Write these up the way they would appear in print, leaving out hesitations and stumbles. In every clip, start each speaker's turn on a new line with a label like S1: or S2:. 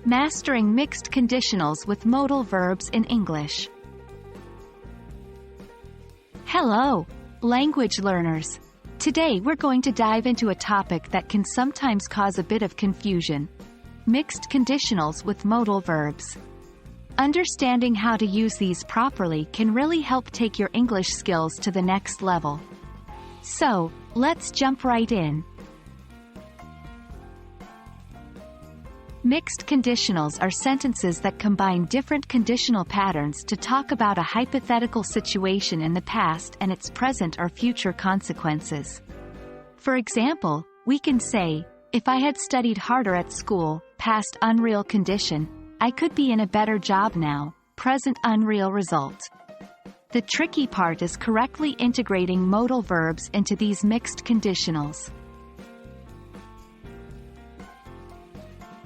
S1: Mastering mixed conditionals with modal verbs in English. Hello, language learners. Today we're going to dive into a topic that can sometimes cause a bit of confusion: mixed conditionals with modal verbs. Understanding how to use these properly can really help take your English skills to the next level. So, let's jump right in. Mixed conditionals are sentences that combine different conditional patterns to talk about a hypothetical situation in the past and its present or future consequences. For example, we can say, if I had studied harder at school, past unreal condition, I could be in a better job now, present unreal result. The tricky part is correctly integrating modal verbs into these mixed conditionals.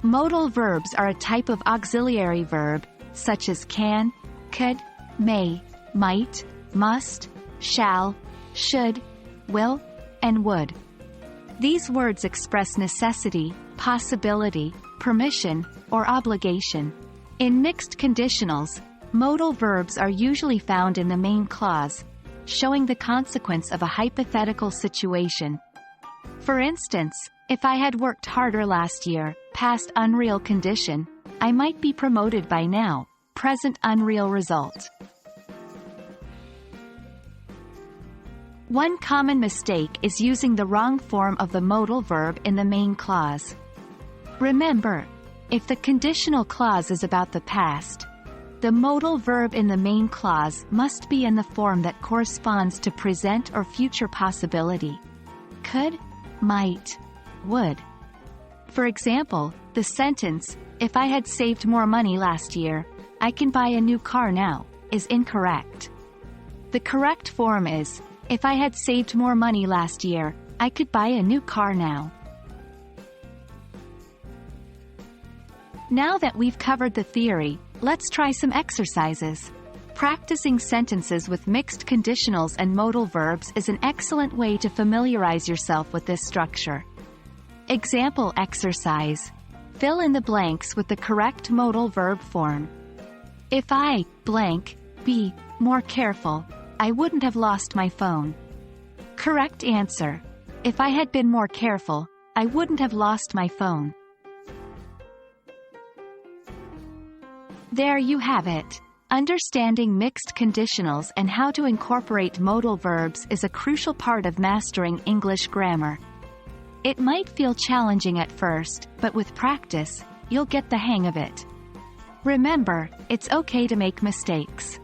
S1: Modal verbs are a type of auxiliary verb, such as can, could, may, might, must, shall, should, will, and would. These words express necessity, possibility, permission, or obligation. In mixed conditionals, modal verbs are usually found in the main clause, showing the consequence of a hypothetical situation. For instance, if I had worked harder last year, past unreal condition, I might be promoted by now, present unreal result. One common mistake is using the wrong form of the modal verb in the main clause. Remember, if the conditional clause is about the past, the modal verb in the main clause must be in the form that corresponds to present or future possibility: could, might, would. For example, the sentence, if I had saved more money last year, I can buy a new car now, is incorrect. The correct form is, if I had saved more money last year, I could buy a new car now. Now that we've covered the theory, let's try some exercises. Practicing sentences with mixed conditionals and modal verbs is an excellent way to familiarize yourself with this structure. Example exercise. Fill in the blanks with the correct modal verb form. If I, blank, be more careful, I wouldn't have lost my phone. Correct answer. If I had been more careful, I wouldn't have lost my phone. There you have it. Understanding mixed conditionals and how to incorporate modal verbs is a crucial part of mastering English grammar. It might feel challenging at first, but with practice, you'll get the hang of it. Remember, it's okay to make mistakes.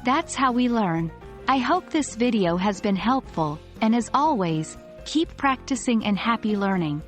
S1: That's how we learn. I hope this video has been helpful, and as always, keep practicing and happy learning.